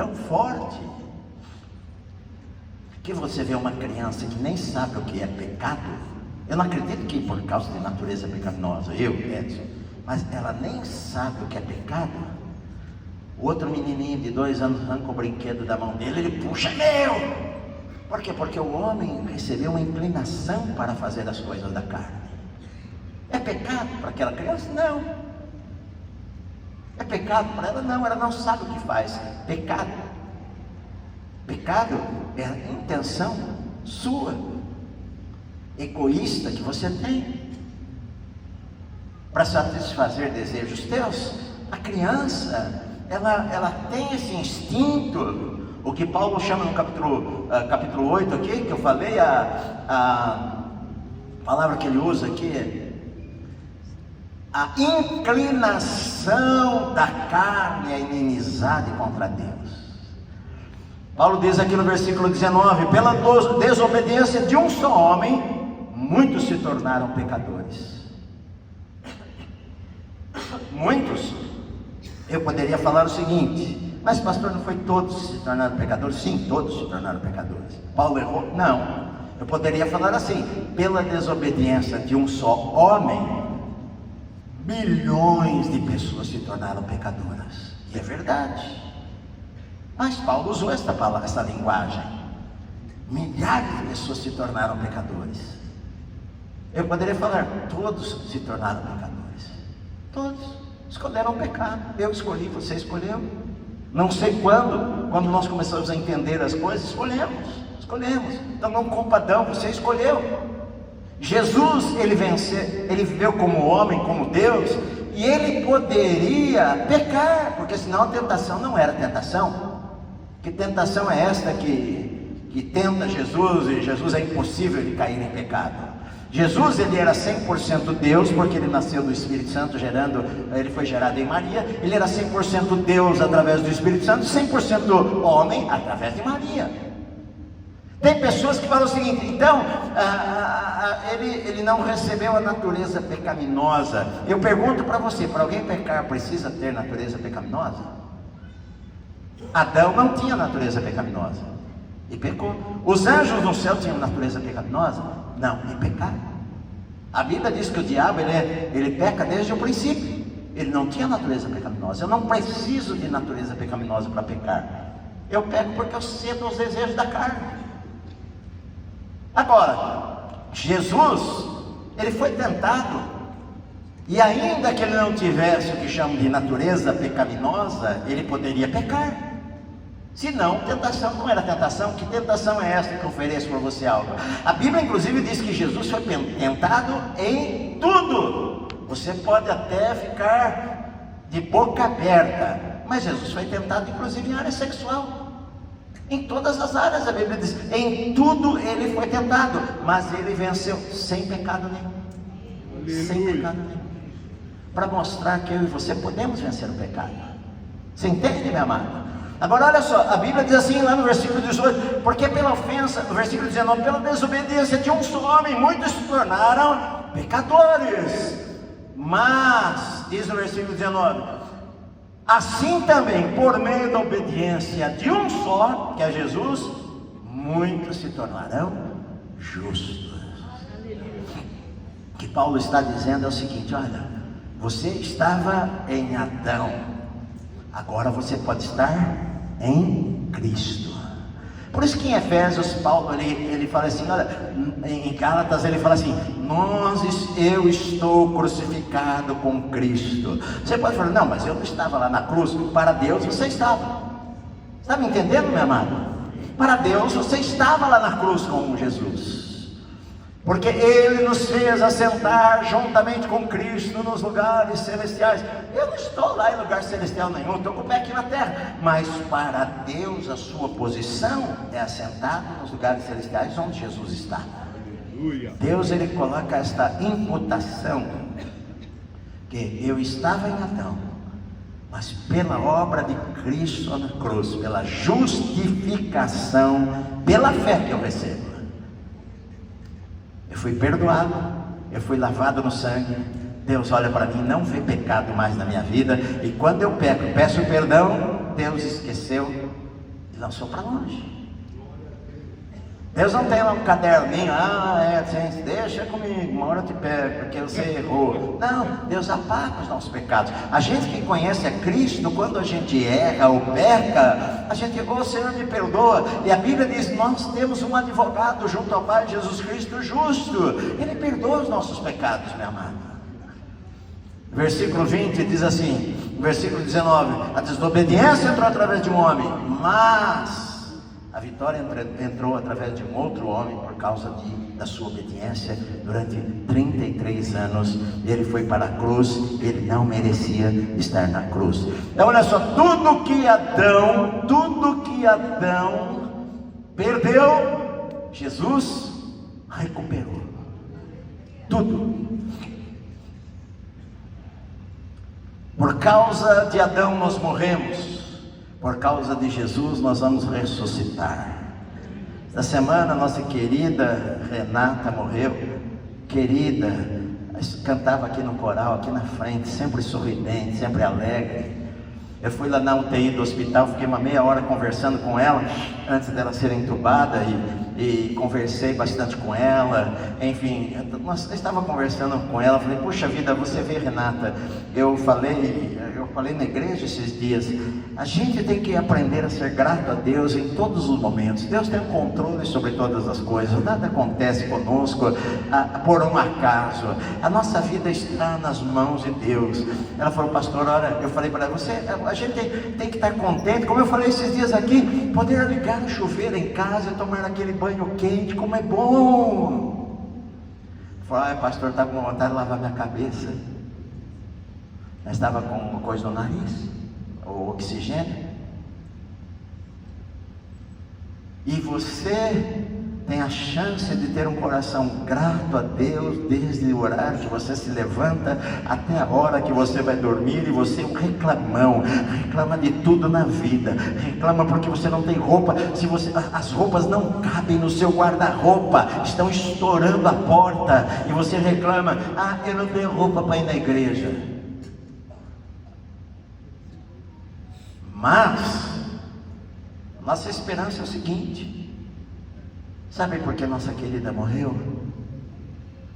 que você vê uma criança que nem sabe o que é pecado. Eu não acredito que por causa de natureza pecaminosa, Edson, mas ela nem sabe o que é pecado. O outro menininho de 2 anos arranca o brinquedo da mão dele, ele puxa: é meu! Por quê? Porque o homem recebeu uma inclinação para fazer as coisas da carne. É pecado para aquela criança? Não. É pecado para ela? Não, ela não sabe o que faz. Pecado é a intenção sua, egoísta, que você tem para satisfazer desejos teus. A criança, ela tem esse instinto. O que Paulo chama no capítulo 8 aqui, que eu falei, a palavra que ele usa aqui, a inclinação da carne, a inimizade contra Deus. Paulo diz aqui no versículo 19: pela desobediência de um só homem, muitos se tornaram pecadores. Muitos. Eu poderia falar o seguinte: mas pastor, não foi todos se tornaram pecadores? Sim, todos se tornaram pecadores. Paulo errou? Não. Eu poderia falar assim: pela desobediência de um só homem, milhões de pessoas se tornaram pecadoras. E é verdade. Mas Paulo usou essa linguagem: milhares de pessoas se tornaram pecadores. Eu poderia falar: todos se tornaram pecadores. Todos escolheram pecar. Eu escolhi, você escolheu. Não sei quando nós começamos a entender as coisas, escolhemos. Então não culpa Adão, você escolheu. Jesus, ele viveu como homem, como Deus, e ele poderia pecar, porque senão a tentação não era tentação. Que tentação é esta que tenta Jesus, e Jesus é impossível de cair em pecado? Jesus, ele era 100% Deus, porque ele nasceu do Espírito Santo, ele foi gerado em Maria. Ele era 100% Deus através do Espírito Santo, 100% homem através de Maria. Tem pessoas que falam o seguinte: então, ele não recebeu a natureza pecaminosa. Eu pergunto para você, para alguém pecar, precisa ter natureza pecaminosa? Adão não tinha natureza pecaminosa e pecou. Os anjos no céu tinham natureza pecaminosa? Não, e pecaram. A Bíblia diz que o diabo ele peca desde o princípio. Ele não tinha natureza pecaminosa. Eu não preciso de natureza pecaminosa para pecar. Eu peco porque eu cedo aos desejos da carne. Agora, Jesus, ele foi tentado, e ainda que ele não tivesse o que chamam de natureza pecaminosa, ele poderia pecar. Se não, tentação não era tentação. Que tentação é esta que eu ofereço para você algo? A Bíblia inclusive diz que Jesus foi tentado em tudo. Você pode até ficar de boca aberta, mas Jesus foi tentado inclusive em área sexual. Em todas as áreas a Bíblia diz, em tudo ele foi tentado, mas ele venceu sem pecado nenhum. Aleluia. Sem pecado nenhum. Para mostrar que eu e você podemos vencer o pecado. Você entende, meu amado? Agora olha só, a Bíblia diz assim lá no versículo 18: porque pela ofensa, no versículo 19, pela desobediência de um só homem, muitos se tornaram pecadores. Mas, diz no versículo 19, assim também, por meio da obediência de um só, que é Jesus, muitos se tornarão justos. O que Paulo está dizendo é o seguinte: olha, você estava em Adão, agora você pode estar em Cristo. Por isso que em Efésios, Paulo ele fala assim, olha, em Gálatas ele fala assim: eu estou crucificado com Cristo. Você pode falar, não, mas eu não estava lá na cruz. Para Deus você estava. Está me entendendo, meu amado? Para Deus você estava lá na cruz com Jesus, porque Ele nos fez assentar juntamente com Cristo nos lugares celestiais. Eu não estou lá em lugar celestial nenhum, estou com o pé aqui na terra. Mas para Deus a sua posição é assentado nos lugares celestiais onde Jesus está. Deus ele coloca esta imputação, que eu estava em Adão, mas pela obra de Cristo na cruz, pela justificação, pela fé que eu recebo, eu fui perdoado, eu fui lavado no sangue. Deus olha para mim, não vê pecado mais na minha vida. E quando eu peco, peço perdão, Deus esqueceu e lançou para longe. Deus não tem lá um caderninho, gente, deixa comigo, uma hora eu te pego, porque você errou. Não, Deus apaga os nossos pecados. A gente que conhece a Cristo, quando a gente erra ou peca, a gente, Senhor me perdoa. E a Bíblia diz, nós temos um advogado junto ao Pai, Jesus Cristo justo. Ele perdoa os nossos pecados, meu amado. Versículo 20 diz assim, versículo 19, a desobediência entrou através de um homem, mas a vitória entrou através de um outro homem por causa da sua obediência. Durante 33 anos ele foi para a cruz, ele não merecia estar na cruz. Então olha só, tudo que Adão perdeu, Jesus recuperou. Tudo. Por causa de Adão nós morremos, por causa de Jesus nós vamos ressuscitar. Esta semana nossa querida Renata morreu. Querida, cantava aqui no coral, aqui na frente, sempre sorridente, sempre alegre. Eu fui lá na UTI do hospital, fiquei uma meia hora conversando com ela, antes dela ser entubada, e conversei bastante com ela. Enfim, eu estava conversando com ela, falei, puxa vida, você vê, Renata, eu falei na igreja esses dias, a gente tem que aprender a ser grato a Deus em todos os momentos. Deus tem o controle sobre todas as coisas, nada acontece conosco por um acaso. A nossa vida está nas mãos de Deus. Ela falou, pastor, olha, eu falei para ela, a gente tem que estar contente, como eu falei esses dias aqui, poder ligar o chuveiro em casa e tomar aquele banho quente, como é bom. Falei, pastor, está com vontade de lavar minha cabeça. Ela estava com uma coisa no nariz, o oxigênio. E você tem a chance de ter um coração grato a Deus desde o horário que você se levanta até a hora que você vai dormir, e você é um reclamão, reclama de tudo na vida, reclama porque você não tem roupa, as roupas não cabem no seu guarda-roupa, estão estourando a porta, e você reclama: eu não tenho roupa para ir na igreja. Mas nossa esperança é o seguinte: sabe por que nossa querida morreu?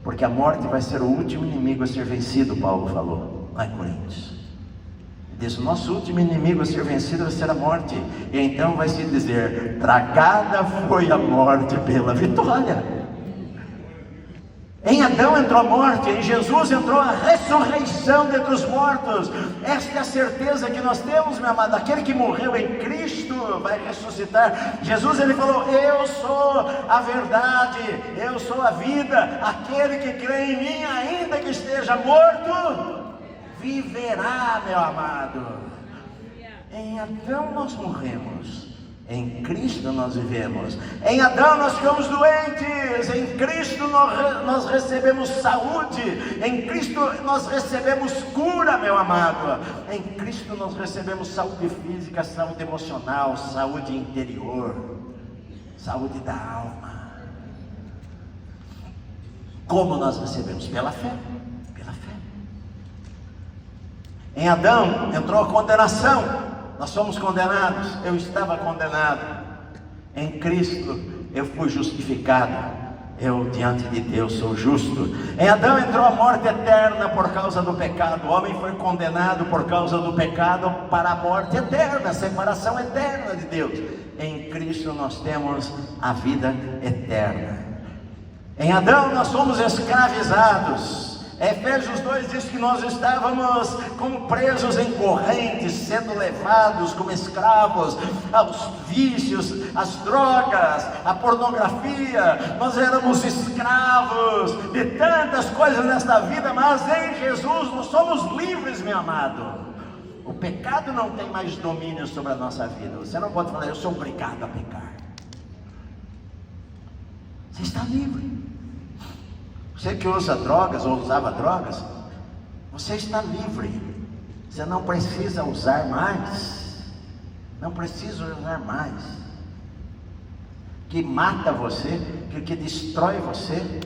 Porque a morte vai ser o último inimigo a ser vencido, Paulo falou lá em Coríntios. Ele diz: o nosso último inimigo a ser vencido vai ser a morte. E então vai se dizer: tragada foi a morte pela vitória. Em Adão entrou a morte, em Jesus entrou a ressurreição dentre os mortos. Esta é a certeza que nós temos, meu amado. Aquele que morreu em Cristo vai ressuscitar. Jesus, ele falou: eu sou a verdade, eu sou a vida. Aquele que crê em mim, ainda que esteja morto, viverá, meu amado. Em Adão nós morremos, em Cristo nós vivemos. Em Adão nós ficamos doentes, em Cristo nós recebemos saúde, em Cristo nós recebemos cura, meu amado. Em Cristo nós recebemos saúde física, saúde emocional, saúde interior, saúde da alma. Como nós recebemos? Pela fé, pela fé. Em Adão entrou a condenação. Nós somos condenados, eu estava condenado. Em Cristo eu fui justificado, eu diante de Deus sou justo. Em Adão entrou a morte eterna por causa do pecado. O homem foi condenado por causa do pecado para a morte eterna, a separação eterna de Deus. Em Cristo nós temos a vida eterna. Em Adão nós somos escravizados. Efésios 2 diz que nós estávamos como presos em correntes, sendo levados como escravos aos vícios, às drogas, à pornografia. Nós éramos escravos de tantas coisas nesta vida, mas em Jesus nós somos livres, meu amado. O pecado não tem mais domínio sobre a nossa vida. Você não pode falar: eu sou obrigado a pecar. Você está livre. Você que usa drogas ou usava drogas, você está livre. Você não precisa usar mais. Não precisa usar mais. Que mata você, que destrói você.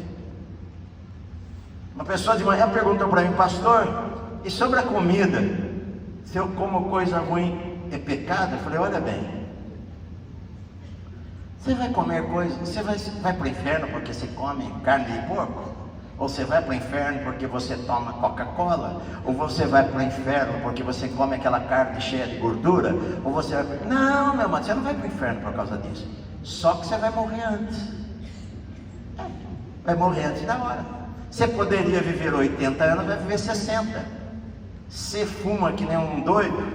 Uma pessoa de manhã perguntou para mim: pastor, e sobre a comida? Se eu como coisa ruim, é pecado? Eu falei: olha bem, você vai comer coisa, você vai para o inferno porque você come carne de porco? Ou você vai para o inferno porque você toma Coca-Cola? Ou você vai para o inferno porque você come aquela carne cheia de gordura? Ou você vai... Não, meu irmão, você não vai para o inferno por causa disso. Só que você vai morrer antes. Vai morrer antes da hora. Você poderia viver 80 anos, vai viver 60. Você fuma que nem um doido.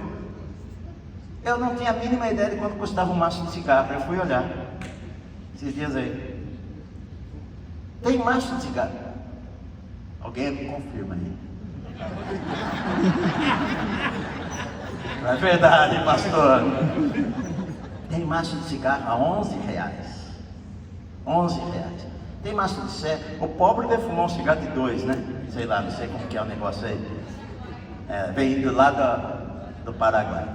Eu não tinha a mínima ideia de quanto custava um maço de cigarro. Eu fui olhar esses dias aí. Tem maço de cigarro? Alguém me confirma aí. Não é verdade, pastor? Tem maço de cigarro a R$11. R$11. Tem maço de cigarro. O pobre deve fumar um cigarro de 2, né? Sei lá, não sei como que é o negócio aí. Vem do lado do Paraguai.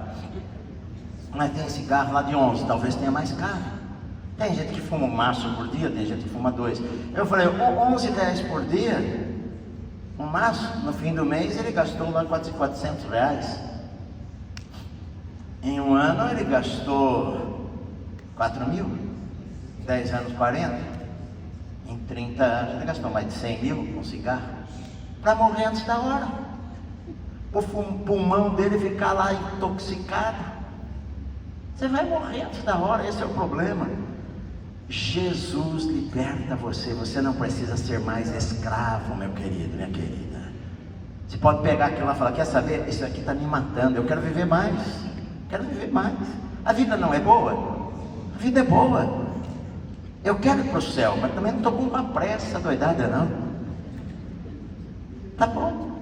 Mas tem cigarro lá de 11, talvez tenha mais caro. Tem gente que fuma um maço por dia, tem gente que fuma 2. Eu falei: R$11 por dia. Um maço, no fim do mês ele gastou lá R$400. Em um ano ele gastou 4 mil. 10 anos, 40. Em 30 anos ele gastou mais de 100 mil com cigarro. Para morrer antes da hora. O pulmão dele ficar lá intoxicado. Você vai morrer antes da hora, esse é o problema. Jesus liberta você. Você não precisa ser mais escravo, meu querido, minha querida. Você pode pegar aquilo lá e falar: quer saber, isso aqui está me matando, eu quero viver mais. Quero viver mais. A vida não é boa? A vida é boa. Eu quero ir para o céu, mas também não estou com uma pressa doidada não. Tá bom.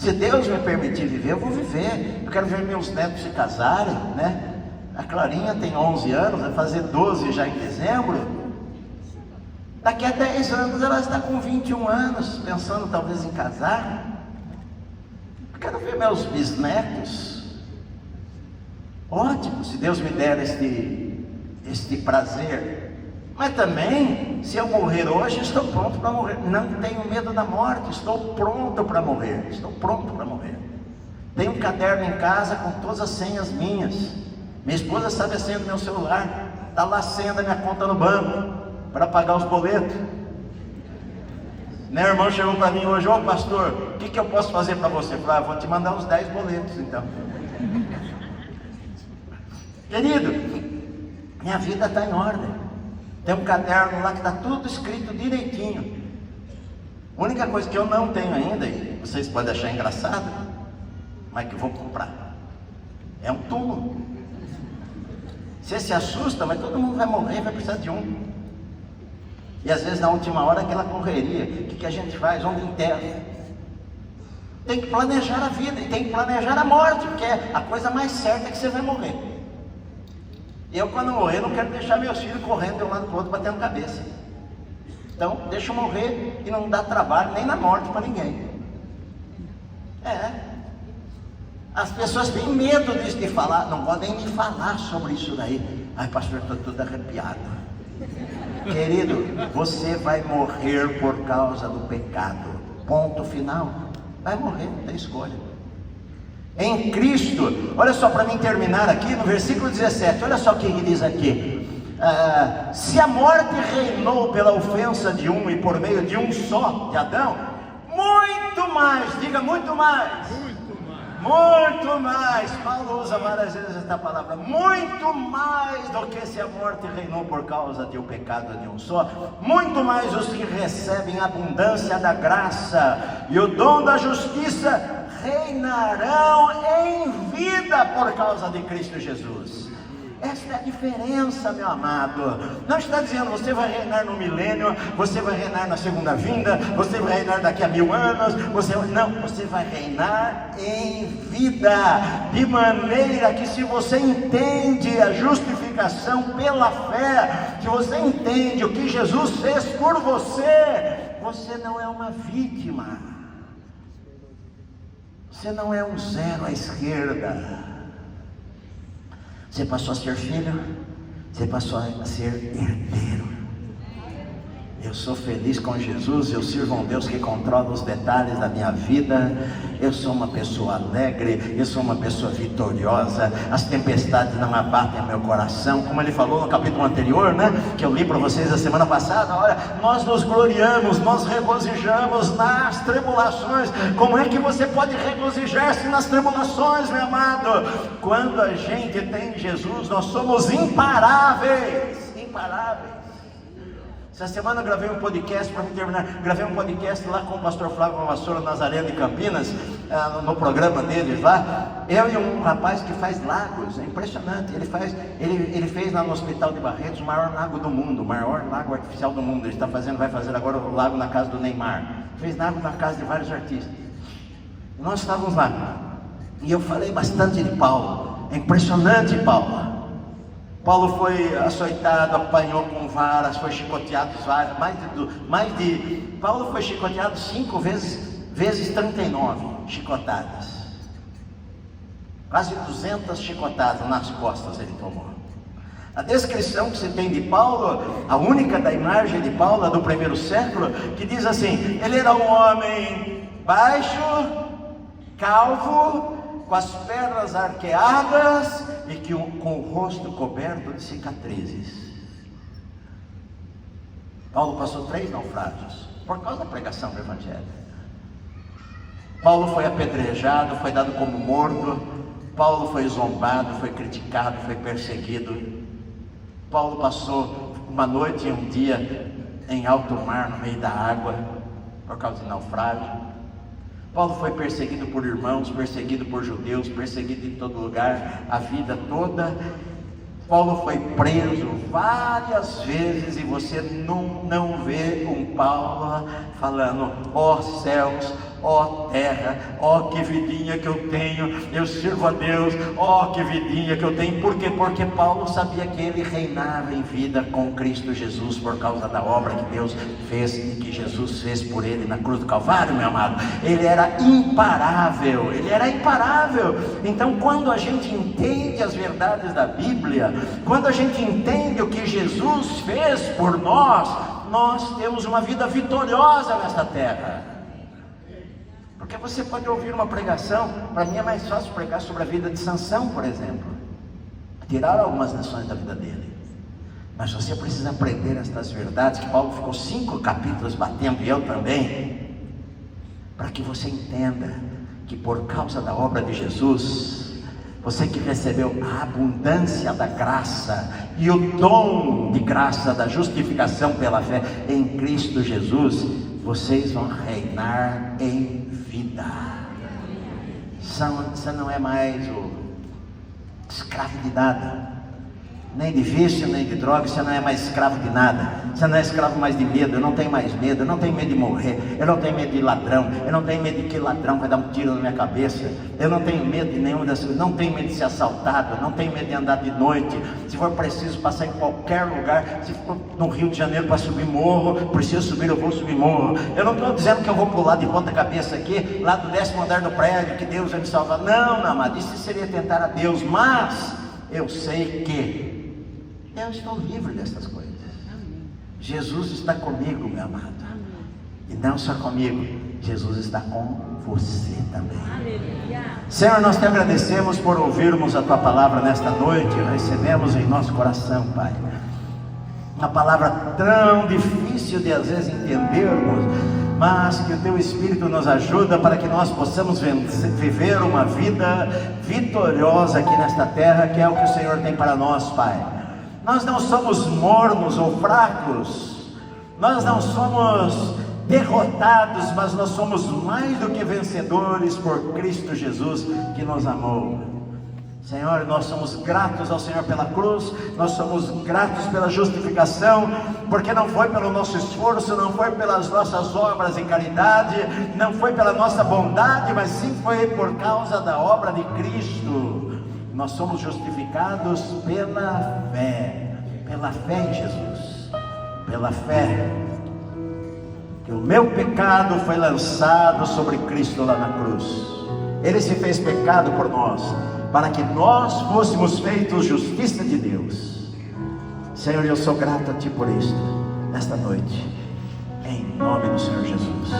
Se Deus me permitir viver, eu vou viver. Eu quero ver meus netos se casarem, né? A Clarinha tem 11 anos, vai fazer 12 já em dezembro. Daqui a 10 anos ela está com 21 anos, pensando talvez em casar. Eu quero ver meus bisnetos. Ótimo, se Deus me der este prazer. Mas também, se eu morrer hoje, estou pronto para morrer. Não tenho medo da morte, estou pronto para morrer. Estou pronto para morrer. Tenho um caderno em casa com todas as senhas minhas. Minha esposa sabe a senha do meu celular. Está lá a senha da minha conta no banco, para pagar os boletos. Meu irmão chegou para mim hoje: ô pastor, o que eu posso fazer para você? Eu falei: vou te mandar uns 10 boletos então. Querido, minha vida está em ordem. Tem um caderno lá que está tudo escrito direitinho. A única coisa que eu não tenho ainda, e vocês podem achar engraçado, mas que eu vou comprar, é um túmulo. Você se assusta, mas todo mundo vai morrer, vai precisar de um. E às vezes na última hora aquela correria, o que a gente faz? Onde enterra? Tem que planejar a vida e tem que planejar a morte, porque é a coisa mais certa que você vai morrer. Eu, quando morrer, não quero deixar meus filhos correndo de um lado para o outro, batendo cabeça. Então, deixa eu morrer e não dá trabalho nem na morte para ninguém. As pessoas têm medo disso, de falar, não podem nem falar sobre isso daí. Ai, pastor, estou todo arrepiado. Querido, você vai morrer por causa do pecado. Ponto final. Vai morrer, não tem escolha. Em Cristo, olha só, para mim terminar aqui no versículo 17, olha só o que ele diz aqui: se a morte reinou pela ofensa de um e por meio de um só, de Adão, muito mais, diga muito mais, muito mais, Paulo usa várias vezes esta palavra, muito mais do que se a morte reinou por causa de o pecado de um só, muito mais os que recebem a abundância da graça e o dom da justiça reinarão em vida por causa de Cristo Jesus. Esta é a diferença, meu amado. Não está dizendo você vai reinar no milênio, você vai reinar na segunda vinda, você vai reinar daqui a 1000 anos, não, você vai reinar em vida, de maneira que, se você entende a justificação pela fé, se você entende o que Jesus fez por você, você não é uma vítima. Você não é um zero à esquerda. Você passou a ser filho, você passou a ser herdeiro. Eu sou feliz com Jesus, eu sirvo a um Deus que controla os detalhes da minha vida. Eu sou uma pessoa alegre, eu sou uma pessoa vitoriosa. As tempestades não abatem meu coração, como ele falou no capítulo anterior, né? Que eu li para vocês a semana passada. Olha, nós nos gloriamos, nós regozijamos nas tribulações. Como é que você pode regozijar-se nas tribulações, meu amado? Quando a gente tem Jesus, nós somos imparáveis, imparáveis. Essa semana eu gravei um podcast, para terminar, gravei um podcast lá com o pastor Flávio Vassoura Nazareno de Campinas, no programa deles lá. Eu e um rapaz que faz lagos, é impressionante. Ele fez lá no Hospital de Barretos o maior lago do mundo, o maior lago artificial do mundo. Ele vai fazer agora o lago na casa do Neymar. Fez lago na casa de vários artistas. Nós estávamos lá e eu falei bastante de Paulo. É impressionante, Paulo. Paulo foi açoitado, apanhou com varas, foi chicoteado várias, Paulo foi chicoteado 5 vezes 39 chicotadas. Quase 200 chicotadas nas costas ele tomou. A descrição que se tem de Paulo, a única da imagem de Paulo, do primeiro século, que diz assim: ele era um homem baixo, calvo, com as pernas arqueadas e com o rosto coberto de cicatrizes. Paulo passou 3 naufrágios por causa da pregação do Evangelho. Paulo foi apedrejado, foi dado como morto. Paulo foi zombado, foi criticado, foi perseguido. Paulo passou uma noite e um dia em alto mar, no meio da água, por causa de naufrágio. Paulo foi perseguido por irmãos, perseguido por judeus, perseguido em todo lugar, a vida toda. Paulo foi preso várias vezes, e você não vê um Paulo falando: ó céus, Ó terra, ó que vidinha que eu tenho, eu sirvo a Deus, ó que vidinha que eu tenho. Por quê? Porque Paulo sabia que ele reinava em vida com Cristo Jesus, por causa da obra que Deus fez e que Jesus fez por ele na cruz do Calvário, meu amado. Ele era imparável, ele era imparável. Então, quando a gente entende as verdades da Bíblia, quando a gente entende o que Jesus fez por nós, nós temos uma vida vitoriosa nesta terra. Porque você pode ouvir uma pregação, para mim é mais fácil pregar sobre a vida de Sansão, por exemplo, tirar algumas lições da vida dele, mas você precisa aprender estas verdades, que Paulo ficou 5 capítulos batendo, e eu também, para que você entenda que por causa da obra de Jesus, você que recebeu a abundância da graça e o dom de graça da justificação pela fé em Cristo Jesus, vocês vão reinar em vida. Você não é mais o escravo de nada, nem de vício, nem de droga. Você não é mais escravo de nada. Você não é escravo mais de medo. Eu não tenho mais medo, eu não tenho medo de morrer, eu não tenho medo de ladrão, eu não tenho medo de que ladrão vai dar um tiro na minha cabeça, eu não tenho medo de nenhuma dessas coisas, não tenho medo de ser assaltado, eu não tenho medo de andar de noite, se for preciso passar em qualquer lugar, se for no Rio de Janeiro para subir morro, preciso subir, eu vou subir morro. Eu não estou dizendo que eu vou pular de ponta cabeça aqui, lá do 10º andar do prédio, que Deus vai me salvar. Não, meu amado, isso seria tentar a Deus, mas eu sei que eu estou livre dessas coisas. Jesus está comigo, meu amado. E não só comigo, Jesus está com você também. Senhor, nós te agradecemos por ouvirmos a tua palavra nesta noite. Recebemos em nosso coração, Pai, uma palavra tão difícil de às vezes entendermos, mas que o teu Espírito nos ajuda para que nós possamos viver uma vida vitoriosa aqui nesta terra, que é o que o Senhor tem para nós, Pai. Nós não somos mornos ou fracos, nós não somos derrotados, mas nós somos mais do que vencedores por Cristo Jesus, que nos amou. Senhor, nós somos gratos ao Senhor pela cruz, nós somos gratos pela justificação, porque não foi pelo nosso esforço, não foi pelas nossas obras em caridade, não foi pela nossa bondade, mas sim foi por causa da obra de Cristo. Nós somos justificados pela fé em Jesus, pela fé, que o meu pecado foi lançado sobre Cristo lá na cruz. Ele se fez pecado por nós, para que nós fôssemos feitos justiça de Deus. Senhor, eu sou grato a Ti por isto, nesta noite, em nome do Senhor Jesus.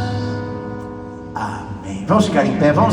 Amém. Vamos ficar em pé, vamos.